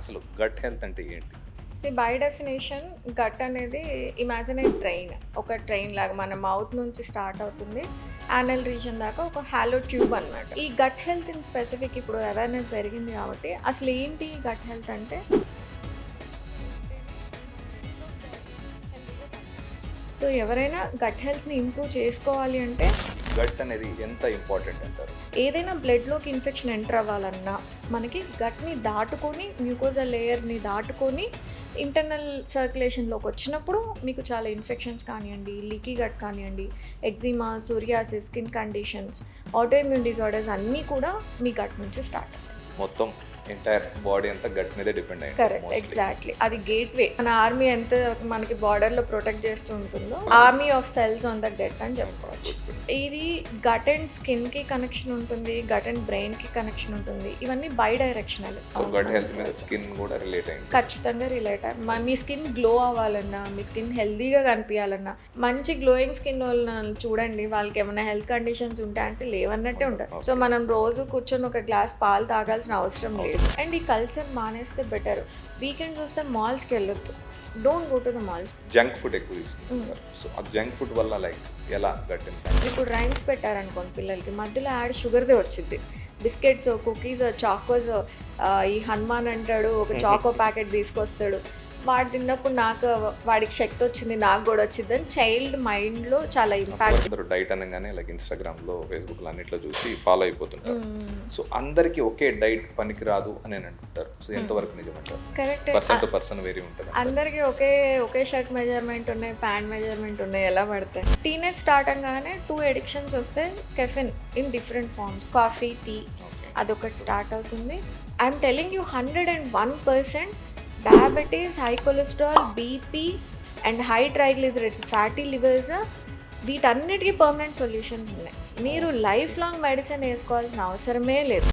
అసలు gut health అంటే ఏంటి? బై డెఫినేషన్ గట్ అనేది ఇమాజిన్ ఏ ట్రైన్. ఒక ట్రైన్ లాగా మన మౌత్ నుంచి స్టార్ట్ అవుతుంది. యానల్ రీజన్ దాకా ఒక హాలో ట్యూబ్ అనమాట. ఈ గట్ హెల్త్ ఇన్ స్పెసిఫిక్ ఇప్పుడు అవేర్‌నెస్ పెరిగింది కాబట్టి అసలు ఏంటి గట్ హెల్త్ అంటే ఎవరైనా గట్ హెల్త్‌ని ఇంప్రూవ్ చేసుకోవాలి అంటే గట్ అనేది ఎంత ఇంపార్టెంట్ అంటారు? ఏదైనా బ్లడ్‌లోకి ఇన్ఫెక్షన్ ఎంటర్ అవ్వాలన్నా మనకి గట్‌ని దాటుకొని మ్యూకోజల్ లేయర్‌ని దాటుకొని ఇంటర్నల్ సర్క్యులేషన్‌లోకి వచ్చినప్పుడు మీకు చాలా ఇన్ఫెక్షన్స్ కానివ్వండి, లీకీ గట్ కానివ్వండి, eczema, psoriasis, skin conditions, autoimmune disorders అన్నీ కూడా మీ గట్ నుంచి స్టార్ట్ అవుతాయి. మొత్తం ఎంటైర్ బాడీ అంతా గట్ మీదే డిపెండ్ అయ్యింది. Correct, exactly. అది గేట్వే. మన ఆర్మీ ఎంత మనకి బార్డర్లో ప్రొటెక్ట్ చేస్తూ ఉంటుందో army of cells on the gut అని చెప్పుకోవచ్చు. ఇది గట్ అండ్ స్కిన్కి కనెక్షన్ ఉంటుంది, గట్ అండ్ బ్రెయిన్కి కనెక్షన్ ఉంటుంది. ఇవన్నీ bidirectional. So gut health మీద స్కిన్ కూడా రిలేట్ అయింది. ఖచ్చితంగా రిలేట్. మీ స్కిన్ గ్లో అవ్వాలన్నా, మీ స్కిన్ హెల్దీగా కనిపించాలన్నా, మంచి గ్లోయింగ్ స్కిన్ వాళ్ళని చూడండి, వాళ్ళకి ఏమైనా హెల్త్ కండిషన్స్ ఉంటాయంటే లేవన్నట్టే ఉంటారు. సో మనం రోజు కూర్చొని ఒక గ్లాస్ పాలు తాగాల్సిన అవసరం లేదు. అండ్ ఈ కల్చర్ మానేస్తే బెటర్. వీకెండ్ చూస్తే మాల్స్కి వెళ్ళొద్దు. Don't go to the malls. Junk food ఎక్కువ తీసుకుంటారు. సో ఆ జంక్ ఫుడ్ వల్ల లైక్ ఎలా గట్ ఇన్ఫెక్షన్? ఇప్పుడు రైమ్స్ పెట్టారనుకోండి పిల్లలకి, మధ్యలో యాడ్ షుగర్దే వచ్చింది. బిస్కెట్స్, కుకీస్, చాకోస్, ఈ హనుమాన్ అంటాడు ఒక చాకో ప్యాకెట్ తీసుకొస్తాడు. వాడు తిన్నప్పుడు నాకు వాడికి శక్తి వచ్చింది, నాకు కూడా వచ్చింది అని చైల్డ్ మైండ్లో చాలా ఇంపాక్ట్. అందరూ డైట్ అనగానే లైక్ ఇన్స్టాగ్రామ్లో, ఫేస్బుక్లో అన్నిట్లో చూసి ఫాలో అయిపోతుంటారు. సో అందరికీ ఒకే డైట్ పనికిరాదు అని అంటుంటారు. సో ఎంతవరకు నిజమంటారు? Correct. Person to person vary ఉంటుంది. అందరికీ ఒకే షర్ట్ మెజర్మెంట్ ఉన్నాయి, ప్యాంట్ మెజర్మెంట్ ఉన్నాయి, ఎలా పడతాయి? టీనేజ్ స్టార్ట్ అవగానే 2 ఎడిక్షన్స్ వస్తే caffeine in different forms, coffee, tea, అదొకటి స్టార్ట్ అవుతుంది. I'm telling you 101% diabetes, high cholesterol, BP and high triglycerides, fatty livers, వీటన్నిటికీ పర్మనెంట్ సొల్యూషన్స్ ఉన్నాయి. మీరు లైఫ్ లాంగ్ మెడిసిన్ వేసుకోవాల్సిన అవసరమే లేదు.